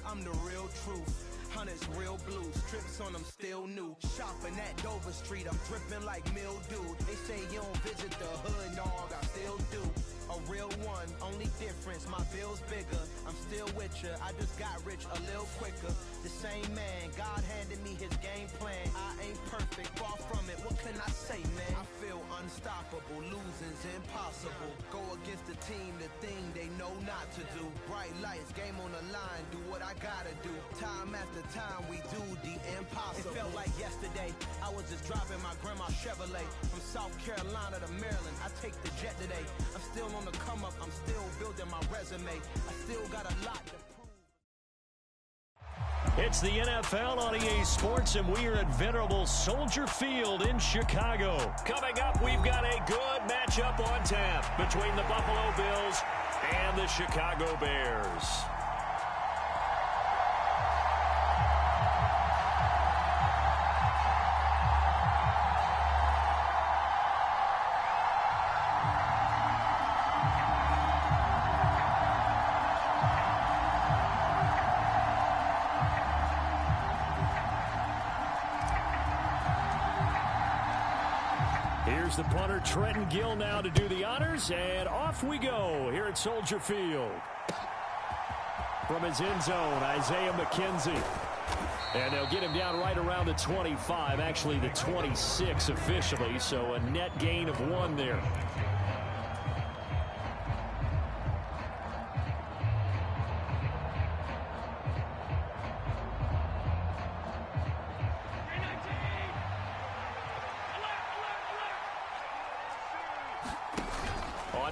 I'm the real truth. Hunters, real blues, trips on them still new. Shopping at Dover Street, I'm dripping like mildew. They say you don't visit the hood, dog, I still do. A real one, only difference, my bill's bigger. I'm still with ya, I just got rich a little quicker. The same man, God handed me his game plan. I ain't perfect, far from it, what can I say, man? I feel unstoppable, losing's impossible. Go against the team, the thing they know not to do. Bright lights, game on the line, do what I gotta do. Time after time, we do the impossible. It felt like yesterday, I was just driving my grandma's Chevrolet. From South Carolina to Maryland, I take the jet today. I'm still on the come up, I'm still building my resume. I still got a lot to prove. It's the NFL on EA Sports, and we are at venerable Soldier Field in Chicago. Coming up, we've got a good matchup on tap between the Buffalo Bills and the Chicago Bears. Here's the punter, Trenton Gill, now to do the honors, and off we go here at Soldier Field. From his end zone, Isaiah McKenzie. And they'll get him down right around the 25, actually the 26 officially, so a net gain of 1 there.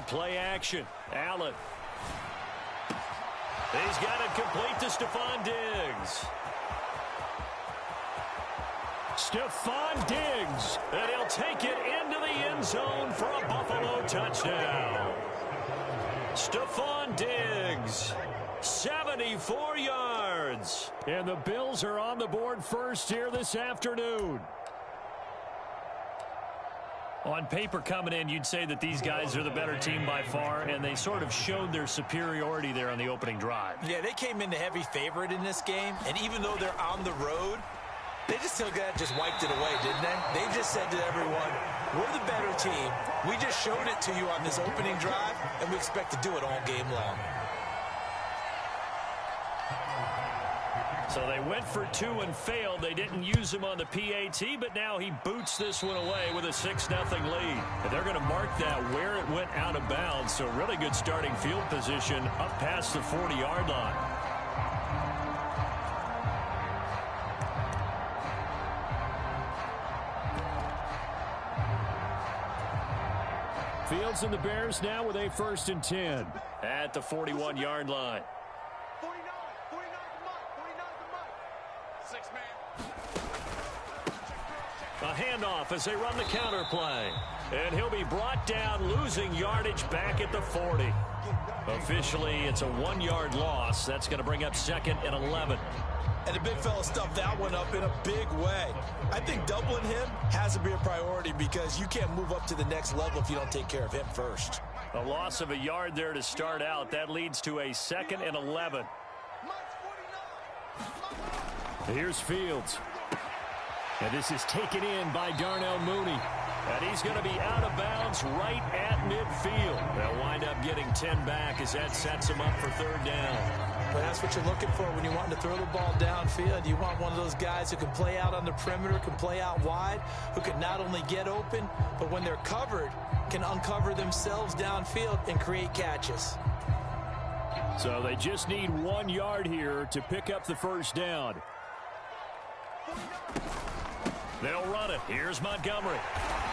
Play action. Allen. He's got it complete to Stephon Diggs. Stephon Diggs. And he'll take it into the end zone for a Buffalo touchdown. Stephon Diggs. 74 yards. And the Bills are on the board first here this afternoon. On paper coming in, you'd say that these guys are the better team by far, and they sort of showed their superiority there on the opening drive. Yeah, they came in the heavy favorite in this game, and even though they're on the road, they just wiped it away, didn't they? They just said to everyone, we're the better team. We just showed it to you on this opening drive, and we expect to do it all game long. So they went for 2 and failed. They didn't use him on the PAT, but now he boots this one away with a 6-0 lead. And they're going to mark that where it went out of bounds. So really good starting field position up past the 40-yard line. Fields and the Bears now with a 1st and 10 at the 41-yard line. A handoff as they run the counter play. And he'll be brought down, losing yardage back at the 40. Officially, it's a 1-yard loss. That's going to bring up 2nd and 11. And the big fella stuffed that one up in a big way. I think doubling him has to be a priority because you can't move up to the next level if you don't take care of him first. A loss of a yard there to start out. That leads to a 2nd and 11. Here's Fields. And this is taken in by Darnell Mooney. And he's going to be out of bounds right at midfield. They'll wind up getting 10 back as that sets them up for 3rd down. But that's what you're looking for when you want to throw the ball downfield. You want one of those guys who can play out on the perimeter, can play out wide, who can not only get open, but when they're covered, can uncover themselves downfield and create catches. So they just need 1 yard here to pick up the 1st down. They'll run it. Here's Montgomery.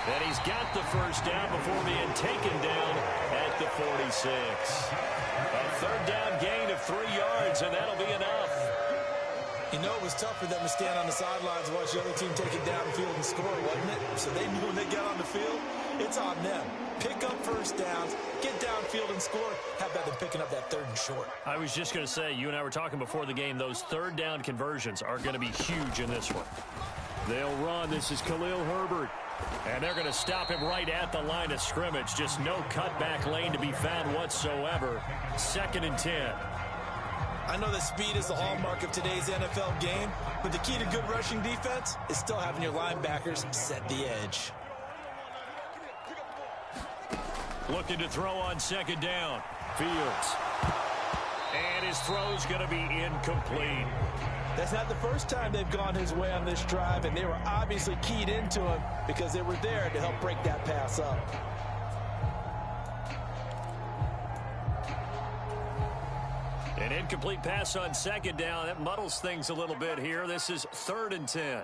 And he's got the 1st down before being taken down at the 46. A 3rd down gain of 3 yards, and that'll be enough. You know, it was tough for them to stand on the sidelines and watch the other team take it downfield and score, wasn't it? So they knew when they got on the field, it's on them. Pick up 1st downs, get downfield and score. How about them picking up that 3rd and short? I was just going to say, you and I were talking before the game, those 3rd down conversions are going to be huge in this one. They'll run. This is Khalil Herbert. And they're going to stop him right at the line of scrimmage. Just no cutback lane to be found whatsoever. 2nd and 10. I know that speed is the hallmark of today's NFL game, but the key to good rushing defense is still having your linebackers set the edge. Looking to throw on second down. Fields. And his throw's going to be incomplete. That's not the first time they've gone his way on this drive, and they were obviously keyed into him because they were there to help break that pass up. An incomplete pass on second down. That muddles things a little bit here. This is 3rd and 10.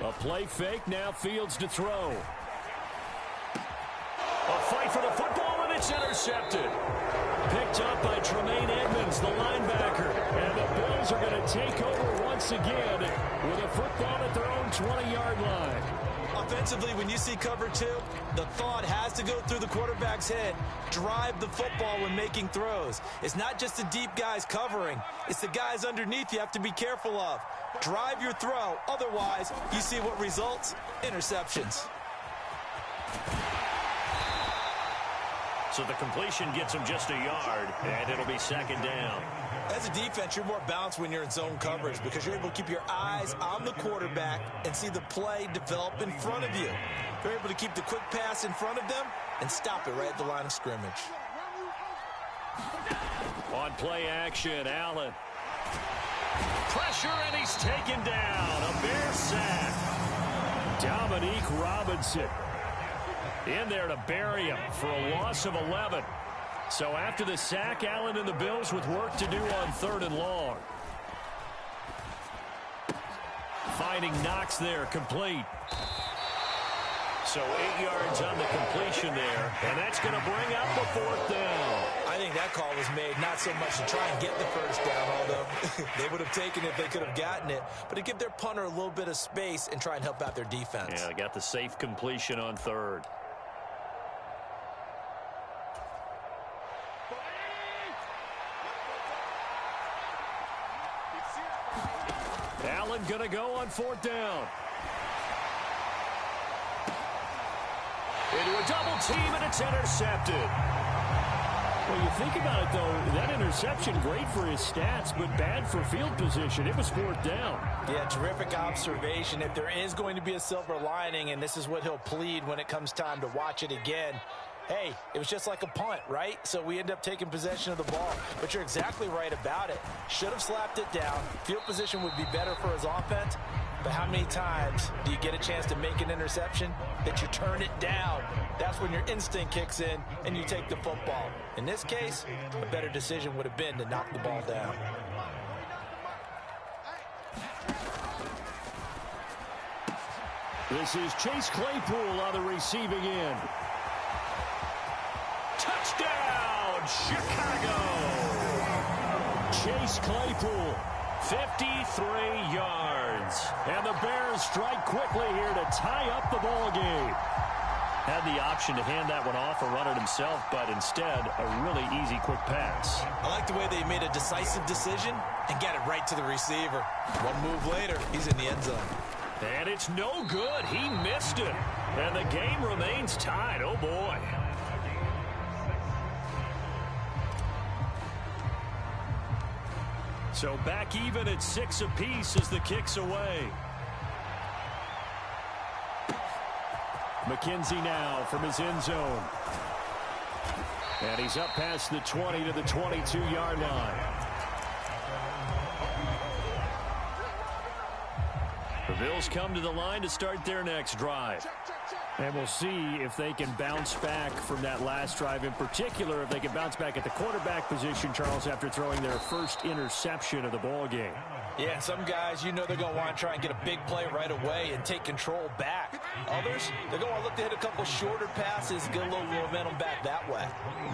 A play fake. Now Fields to throw. A fight for the football, and it's intercepted. Picked up by Tremaine Edmonds, the linebacker. And the Bills are going to take over once again with a football at their own 20-yard line. Offensively, when you see cover 2, the thought has to go through the quarterback's head. Drive the football when making throws. It's not just the deep guys covering. It's the guys underneath you have to be careful of. Drive your throw. Otherwise, you see what results? Interceptions. So the completion gets him just a yard, and it'll be 2nd down. As a defense, you're more balanced when you're in zone coverage because you're able to keep your eyes on the quarterback and see the play develop in front of you. You're able to keep the quick pass in front of them and stop it right at the line of scrimmage. On play action, Allen. Pressure, and he's taken down. A Bear sack. Dominique Robinson in there to bury him for a loss of 11. So after the sack, Allen and the Bills with work to do on 3rd and long. Finding Knox there, complete. So 8 yards on the completion there, and that's going to bring out the 4th down. I think that call was made not so much to try and get the 1st down, although they would have taken it if they could have gotten it, but to give their punter a little bit of space and try and help out their defense. Yeah, they got the safe completion on 3rd. Allen going to go on 4th down. Into a double team, and it's intercepted. Well, you think about it, though, that interception, great for his stats, but bad for field position. It was 4th down. Yeah, terrific observation. If there is going to be a silver lining, and this is what he'll plead when it comes time to watch it again, hey, it was just like a punt, right? So we end up taking possession of the ball. But you're exactly right about it. Should have slapped it down. Field position would be better for his offense. But how many times do you get a chance to make an interception that you turn it down? That's when your instinct kicks in and you take the football. In this case, a better decision would have been to knock the ball down. This is Chase Claypool on the receiving end. Touchdown, Chicago! Chase Claypool, 53 yards. And the Bears strike quickly here to tie up the ball game. Had the option to hand that one off or run it himself, but instead, a really easy quick pass. I like the way they made a decisive decision and got it right to the receiver. One move later, he's in the end zone. And it's no good. He missed it. And the game remains tied. Oh, boy. So back even at 6 apiece as the kick's away. McKenzie now from his end zone. And he's up past the 20 to the 22-yard line. The Bills come to the line to start their next drive. And we'll see if they can bounce back from that last drive, in particular, if they can bounce back at the quarterback position, Charles, after throwing their first interception of the ball game. Yeah, and some guys, you know they're going to want to try and get a big play right away and take control back. Others, they're going to want to look to hit a couple shorter passes, get a little momentum back that way.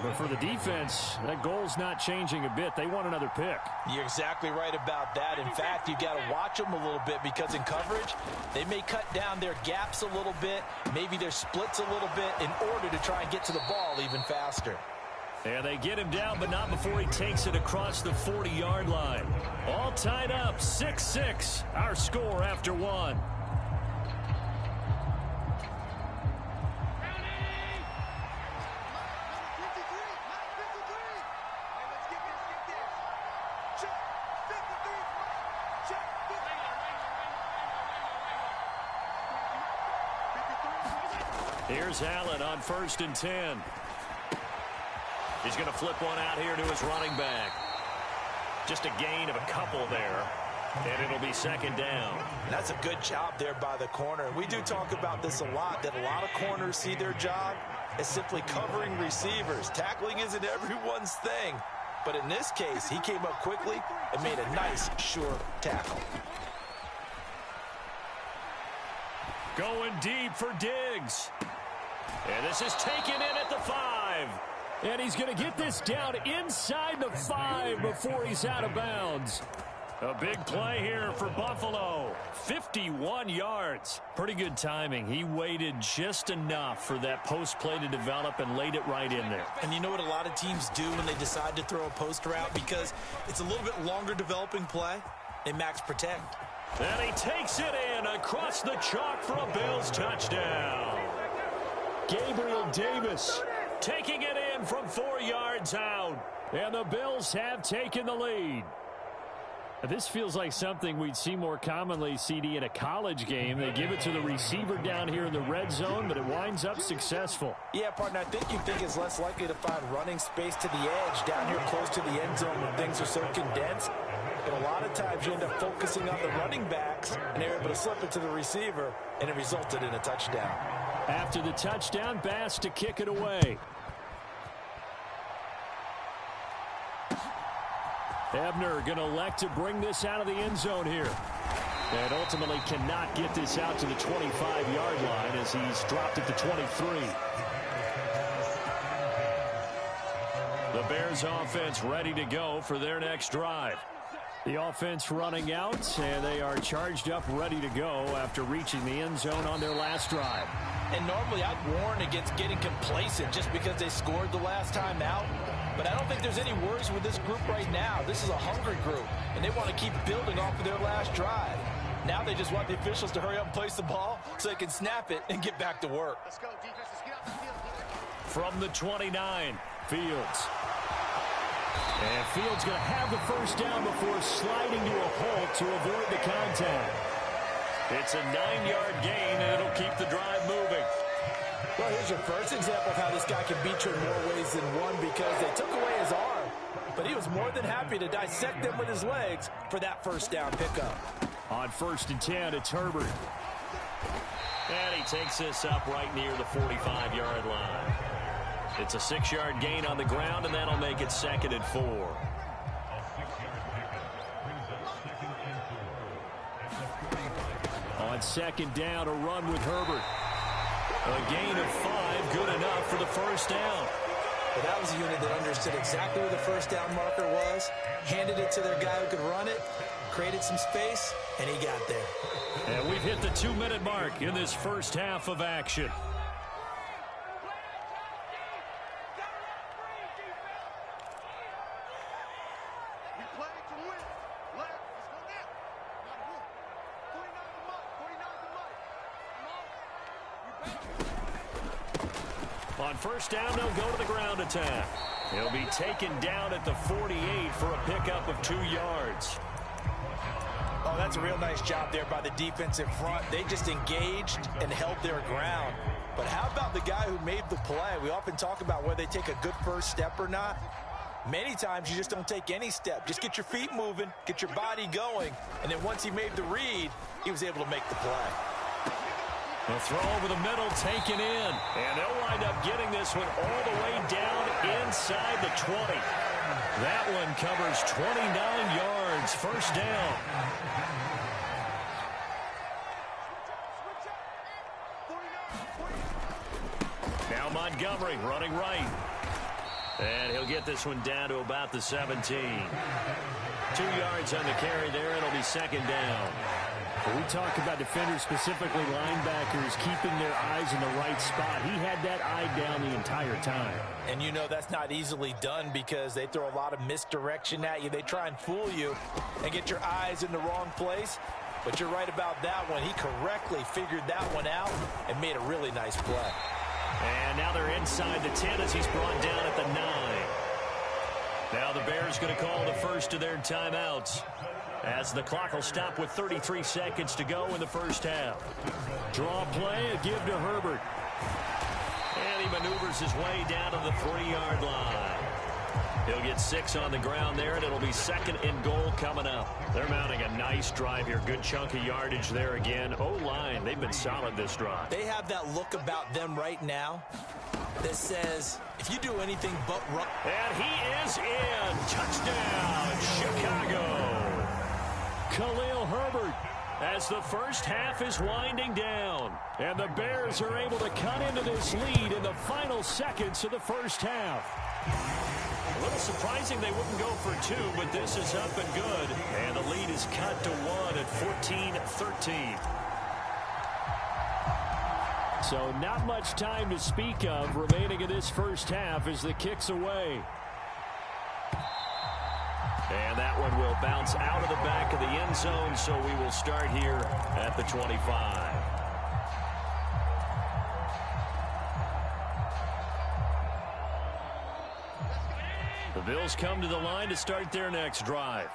But for the defense, that goal's not changing a bit. They want another pick. You're exactly right about that. In fact, you got to watch them a little bit because in coverage, they may cut down their gaps a little bit, maybe their splits a little bit in order to try and get to the ball even faster. And they get him down, but not before he takes it across the 40-yard line. All tied up, 6-6, our score after one. Here's Allen on 1st and 10. He's going to flip one out here to his running back. Just a gain of a couple there, and it'll be 2nd down. That's a good job there by the corner. We do talk about this a lot, that a lot of corners see their job as simply covering receivers. Tackling isn't everyone's thing. But in this case, he came up quickly and made a nice, sure tackle. Going deep for Diggs. And this is taken in at the 5. And he's going to get this down inside the 5 before he's out of bounds. A big play here for Buffalo. 51 yards. Pretty good timing. He waited just enough for that post play to develop and laid it right in there. And you know what a lot of teams do when they decide to throw a post route? Because it's a little bit longer developing play, they max protect. And he takes it in across the chalk for a Bills touchdown. Gabriel Davis taking it in from 4 yards out. And the Bills have taken the lead. This feels like something we'd see more commonly, CD, in a college game. They give it to the receiver down here in the red zone, but it winds up successful. Yeah, partner, I think you think it's less likely to find running space to the edge down here close to the end zone when things are so condensed. But a lot of times you end up focusing on the running backs, and they're able to slip it to the receiver, and it resulted in a touchdown. After the touchdown, Bass to kick it away. Ebner going to elect to bring this out of the end zone here. And ultimately cannot get this out to the 25-yard line as he's dropped at the 23. The Bears offense ready to go for their next drive. The offense running out, and they are charged up, ready to go after reaching the end zone on their last drive. And normally I'd warn against getting complacent just because they scored the last time out. But I don't think there's any worries with this group right now. This is a hungry group, and they want to keep building off of their last drive. Now they just want the officials to hurry up and place the ball so they can snap it and get back to work. Let's go, defenses, get out the field. From the 29, Fields. And Fields going to have the first down before sliding to a halt to avoid the contact. It's a 9-yard gain, and it'll keep the drive moving. Well, here's your first example of how this guy can beat you in more ways than one, because they took away his arm, but he was more than happy to dissect them with his legs for that first down pickup. On 1st and 10, it's Herbert. And he takes this up right near the 45-yard line. It's a 6-yard gain on the ground, and that'll make it 2nd and 4. On 2nd down, a run with Herbert. A gain of 5, good enough for the first down. Well, that was a unit that understood exactly where the first down marker was, handed it to their guy who could run it, created some space, and he got there. And we've hit the 2-minute mark in this first half of action. On first down, they'll go to the ground attack. He'll be taken down at the 48 for a pickup of 2 yards. Oh, that's a real nice job there by the defensive front. They just engaged and held their ground. But how about the guy who made the play? We often talk about whether they take a good first step or not. Many times you just don't take any step. Just get your feet moving, get your body going, and then once he made the read, he was able to make the play. The throw over the middle, taken in. And they'll wind up getting this one all the way down inside the 20. That one covers 29 yards. First down. Now Montgomery running right. And he'll get this one down to about the 17. 2 yards on the carry there. It'll be 2nd down. We talk about defenders, specifically linebackers, keeping their eyes in the right spot. He had that eye down the entire time. And you know that's not easily done because they throw a lot of misdirection at you. They try and fool you and get your eyes in the wrong place. But you're right about that one. He correctly figured that one out and made a really nice play. And now they're inside the 10 as he's brought down at the 9. Now the Bears going to call the first of their timeouts, as the clock will stop with 33 seconds to go in the first half. Draw play, a give to Herbert. And he maneuvers his way down to the 3-yard line. He'll get 6 on the ground there, and it'll be 2nd and goal coming up. They're mounting a nice drive here. Good chunk of yardage there again. O-line, they've been solid this drive. They have that look about them right now that says, if you do anything but run. And he is in. Touchdown, Chicago. Khalil Herbert, as the first half is winding down. And the Bears are able to cut into this lead in the final seconds of the first half. A little surprising they wouldn't go for 2, but this is up and good. And the lead is cut to 1 at 14-13. So not much time to speak of remaining in this first half as the kick's away. And that one will bounce out of the back of the end zone, so we will start here at the 25. The Bills come to the line to start their next drive.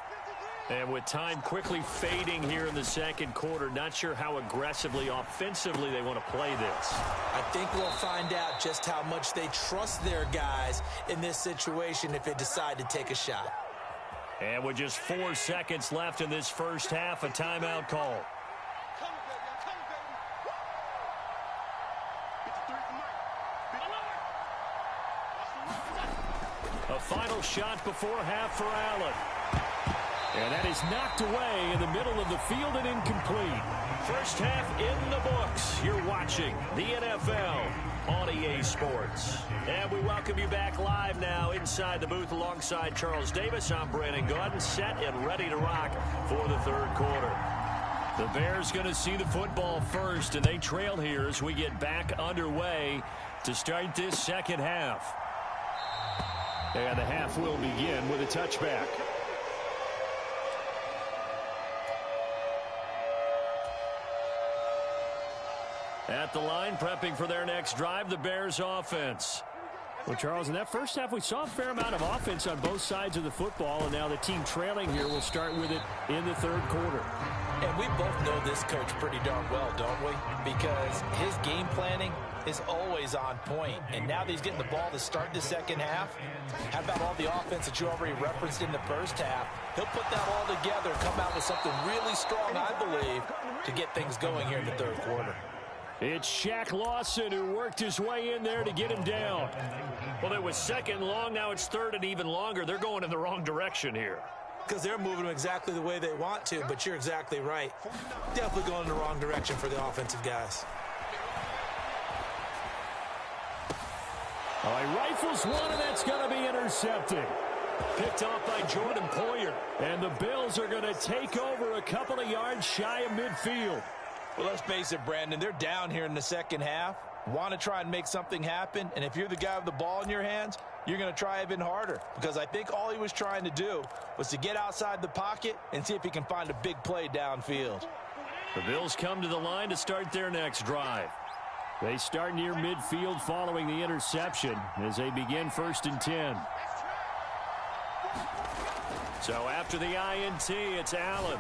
And with time quickly fading here in the second quarter, not sure how aggressively, offensively they want to play this. I think we'll find out just how much they trust their guys in this situation if they decide to take a shot. And with just 4 seconds left in this first half, a timeout call. A final shot before half for Allen. And that is knocked away in the middle of the field and incomplete. First half in the books. You're watching the NFL on EA Sports. And we welcome you back live now inside the booth alongside Charles Davis. I'm Brandon Gordon, set and ready to rock for the third quarter. The Bears going to see the football first, and they trail here as we get back underway to start this second half. And the half will begin with a touchback. At the line, prepping for their next drive, the Bears offense. Well, Charles, in that first half, we saw a fair amount of offense on both sides of the football, and now the team trailing here will start with it in the third quarter. And we both know this coach pretty darn well, don't we? Because his game planning is always on point. And now that he's getting the ball to start the second half, how about all the offense that you already referenced in the first half? He'll put that all together and come out with something really strong, I believe, to get things going here in the third quarter. It's Shaq Lawson who worked his way in there to get him down. Well, it was second and long. Now it's third and even longer. They're going in the wrong direction here. Because they're moving exactly the way they want to, but you're exactly right. Definitely going in the wrong direction for the offensive guys. All right, rifles one, and that's going to be intercepted. Picked off by Jordan Poyer. And the Bills are going to take over a couple of yards shy of midfield. Well, let's face it, Brandon, they're down here in the second half. Want to try and make something happen, and if you're the guy with the ball in your hands, you're going to try even harder, because I think all he was trying to do was to get outside the pocket and see if he can find a big play downfield. The Bills come to the line to start their next drive. They start near midfield following the interception as they begin 1st and 10. So after the INT, it's Allen.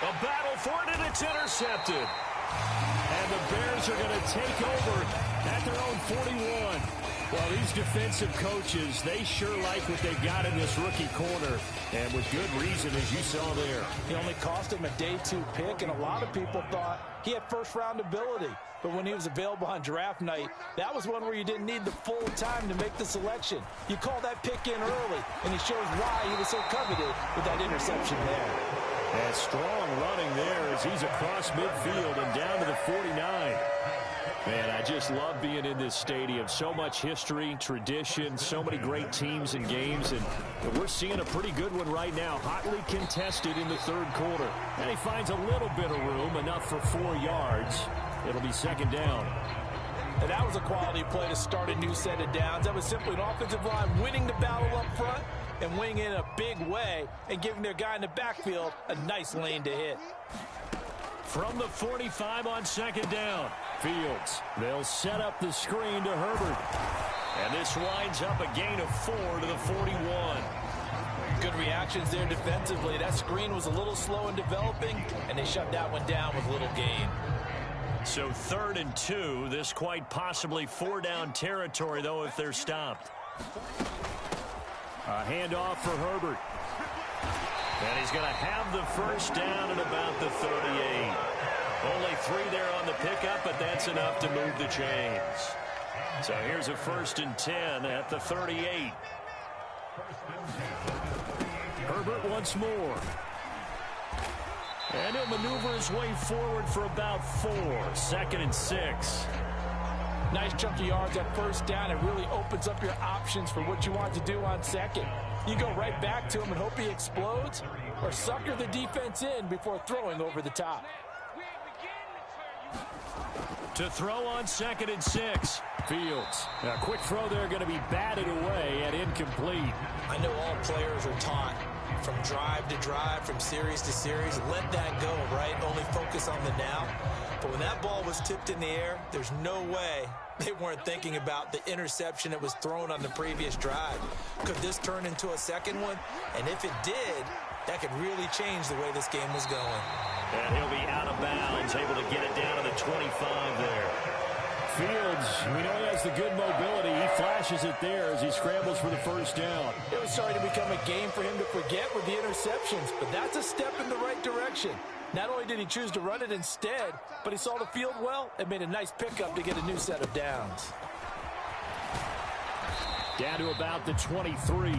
A battle for it, and it's intercepted. And the Bears are going to take over at their own 41. Well, these defensive coaches, they sure like what they've got in this rookie corner, and with good reason, as you saw there. He only cost him a day 2 pick, and a lot of people thought he had first-round ability. But when he was available on draft night, that was one where you didn't need the full time to make the selection. You call that pick in early, and he shows why he was so coveted with that interception there. And strong running there as he's across midfield and down to the 49. Man, I just love being in this stadium. So much history, tradition, so many great teams and games. And we're seeing a pretty good one right now, hotly contested in the third quarter. And he finds a little bit of room, enough for 4 yards. It'll be second down. And that was a quality play to start a new set of downs. That was simply an offensive line winning the battle up front and winning in a big way and giving their guy in the backfield a nice lane to hit. From the 45 on second down, Fields. They'll set up the screen to Herbert. And this winds up a gain of 4 to the 41. Good reactions there defensively. That screen was a little slow in developing, and they shut that one down with little gain. So 3rd and 2. This quite possibly 4-down territory, though, if they're stopped. A handoff for Herbert. And he's going to have the first down at about the 38. Only 3 there on the pickup, but that's enough to move the chains. So here's a 1st and 10 at the 38. Herbert once more. And he'll maneuver his way forward for about 4. 2nd and 6. Nice chunk of yards at first down. It really opens up your options for what you want to do on 2nd. You go right back to him and hope he explodes, or sucker the defense in before throwing over the top. To throw on 2nd and 6. Fields. A quick throw there, going to be batted away and incomplete. I know all players are taught from drive to drive, from series to series, let that go, right? Only focus on the now. But when that ball was tipped in the air, there's no way they weren't thinking about the interception that was thrown on the previous drive. Could this turn into a second one? And if it did, that could really change the way this game was going. And he'll be out of bounds, able to get it down to the 25 there. Fields, we know he has the good mobility. He flashes it there as he scrambles for the first down. It was starting to become a game for him to forget with the interceptions, but that's a step in the right direction. Not only did he choose to run it instead, but he saw the field well and made a nice pickup to get a new set of downs. Down to about the 23.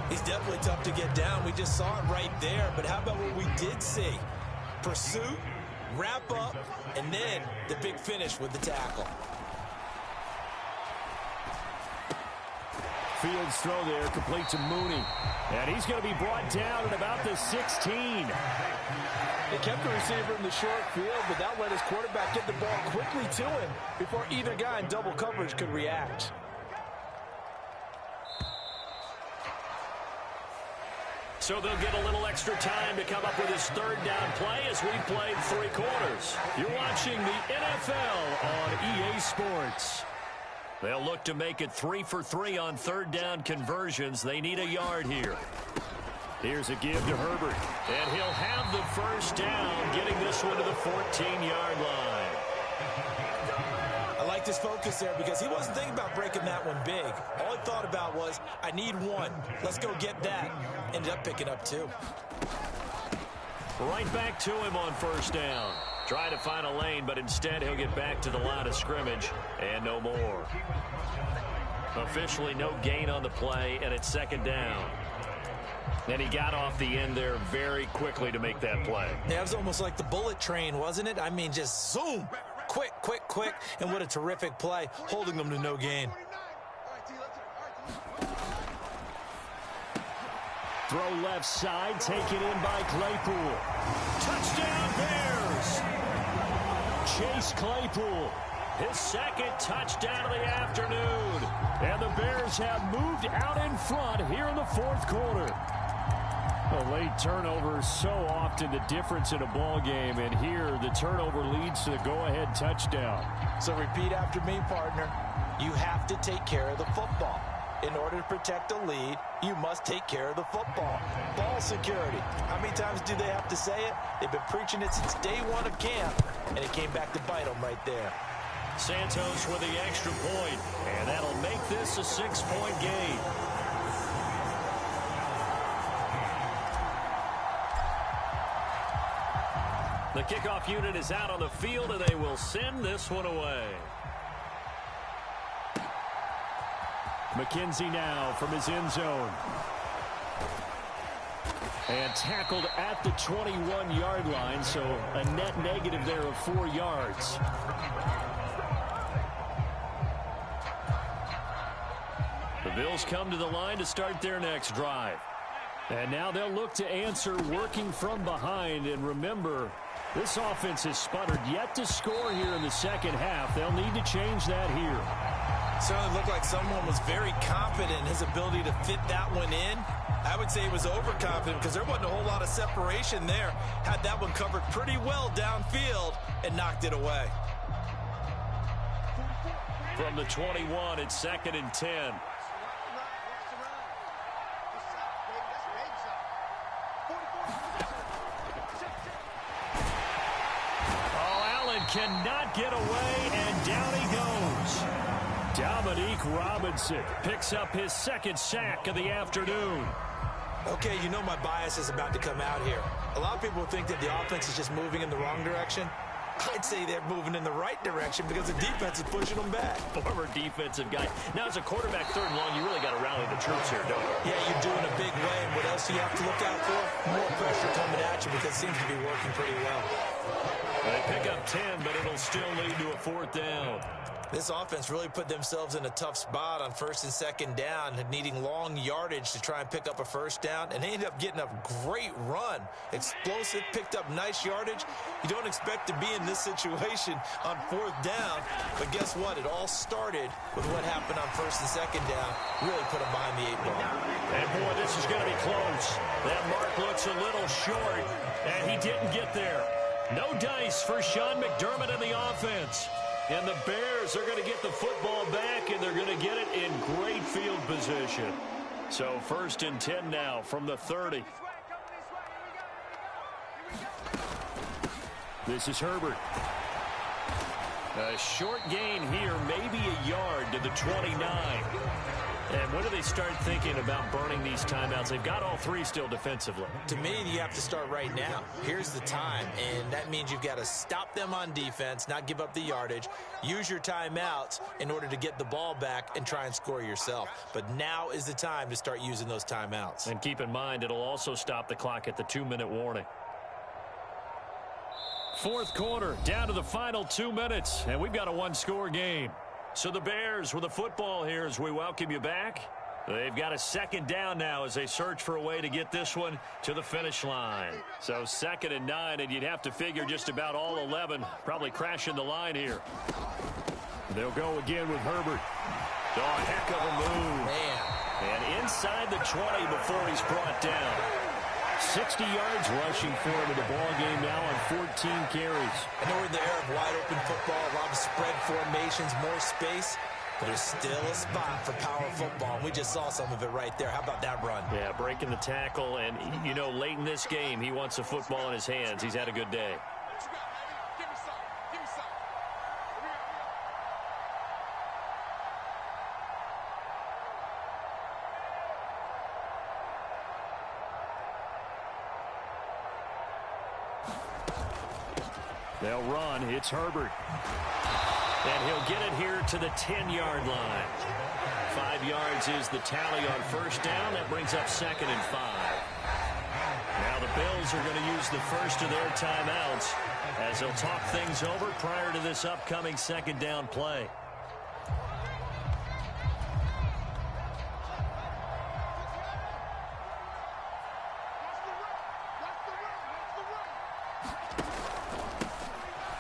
He's definitely tough to get down. We just saw it right there. But how about what we did see? Pursuit, wrap up, and then the big finish with the tackle. Fields throw there, complete to Mooney. And he's going to be brought down at about the 16. They kept the receiver in the short field, but that let his quarterback get the ball quickly to him before either guy in double coverage could react. So they'll get a little extra time to come up with his 3rd down play as we played 3 quarters. You're watching the NFL on EA Sports. They'll look to make it 3 for 3 on 3rd down conversions. They need a yard here. Here's a give to Herbert. And he'll have the first down, getting this one to the 14-yard line. I liked his focus there because he wasn't thinking about breaking that one big. All he thought about was, I need 1. Let's go get that. Ended up picking up 2. Right back to him on 1st down. Trying to find a lane, but instead he'll get back to the line of scrimmage and no more. Officially no gain on the play, and it's 2nd down. And he got off the end there very quickly to make that play. Yeah, it was almost like the bullet train, wasn't it? I mean, just zoom. Quick, quick, quick. And what a terrific play, holding them to no gain. Throw left side, taken in by Claypool. Touchdown Bears! Chase Claypool, his 2nd touchdown of the afternoon. And the Bears have moved out in front here in the 4th quarter. A late turnover, so often the difference in a ball game, and here the turnover leads to the go-ahead touchdown. So repeat after me, partner. You have to take care of the football. In order to protect a lead, you must take care of the football. Ball security. How many times do they have to say it? They've been preaching it since day 1 of camp, and it came back to bite them right there. Santos with the extra point, and that'll make this a 6-point game. The kickoff unit is out on the field, and they will send this one away. McKenzie now from his end zone. And tackled at the 21-yard line, so a net negative there of 4 yards. The Bills come to the line to start their next drive. And now they'll look to answer working from behind. And remember, this offense has sputtered yet to score here in the 2nd half. They'll need to change that here. Certainly looked like someone was very confident in his ability to fit that one in. I would say he was overconfident because there wasn't a whole lot of separation there. Had that one covered pretty well downfield and knocked it away. From the 21, it's 2nd and 10. cannot get away, and down he goes. Dominique Robinson picks up his second sack of the afternoon. Okay, you know my bias is about to come out here. A lot of people think that the offense is just moving in the wrong direction. I'd say they're moving in the right direction because the defense is pushing them back. Former defensive guy. Now, as a quarterback, third and long, you really got to rally the troops here, don't you? Yeah, you're doing a big way. And what else do you have to look out for? More pressure coming at you because it seems to be working pretty well. They pick up 10, but it'll still lead to a fourth down. This offense really put themselves in a tough spot on first and second down, needing long yardage to try and pick up a first down, and they ended up getting a great run. Explosive, picked up nice yardage. You don't expect to be in this situation on fourth down, but guess what? It all started with what happened on first and second down. Really put them behind the 8 ball. And, boy, this is going to be close. That mark looks a little short, and he didn't get there. No dice for Sean McDermott and the offense. And the Bears are going to get the football back, and they're going to get it in great field position. So 1st and 10 now from the 30. This is Herbert. A short gain here, maybe a yard to the 29. And when do they start thinking about burning these timeouts? They've got all three still defensively. To me, you have to start right now. Here's the time, and that means you've got to stop them on defense, not give up the yardage, use your timeouts in order to get the ball back and try and score yourself. But now is the time to start using those timeouts. And keep in mind, it'll also stop the clock at the 2-minute warning. Fourth quarter, down to the final 2 minutes, and we've got a one-score game. So the Bears with the football here as we welcome you back. They've got a second down now as they search for a way to get this one to the finish line. So 2nd and 9, and you'd have to figure just about all 11 probably crashing the line here. They'll go again with Herbert. Oh, a heck of a move. Man. And inside the 20 before he's brought down. 60 yards rushing for him in the ball game now on 14 carries. I know we're in the era of wide-open football, a lot of spread formations, more space, but there's still a spot for power football. We just saw some of it right there. How about that run? Yeah, breaking the tackle, and, you know, late in this game, he wants the football in his hands. He's had a good day. They'll run. It's Herbert. And he'll get it here to the 10-yard line. 5 yards is the tally on first down. That brings up 2nd and 5. Now the Bills are going to use the first of their timeouts as they'll talk things over prior to this upcoming second down play.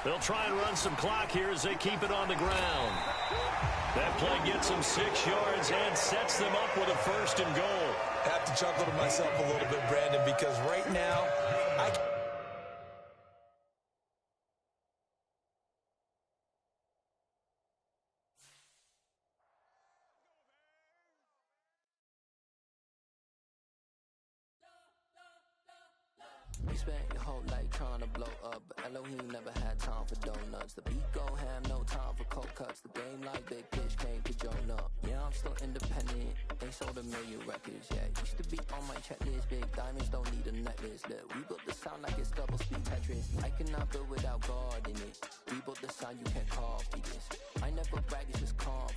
They'll try and run some clock here as they keep it on the ground. That play gets them 6 yards and sets them up with a 1st and goal. I have to chuckle to myself a little bit, Brandon, because right now, You spent your whole life trying to blow up, but Elohim never had time for donuts. The beat go ham, no time for cold cuts. The game like Big Fish came to join up. Yeah, I'm still independent. They sold 1 million records, yeah. Used to be on my checklist. Big diamonds don't need a necklace. Look, we built the sound like it's double speed Tetris. I cannot build without God in it. We built the sound, you can't copy this. I never brag, it's just calm.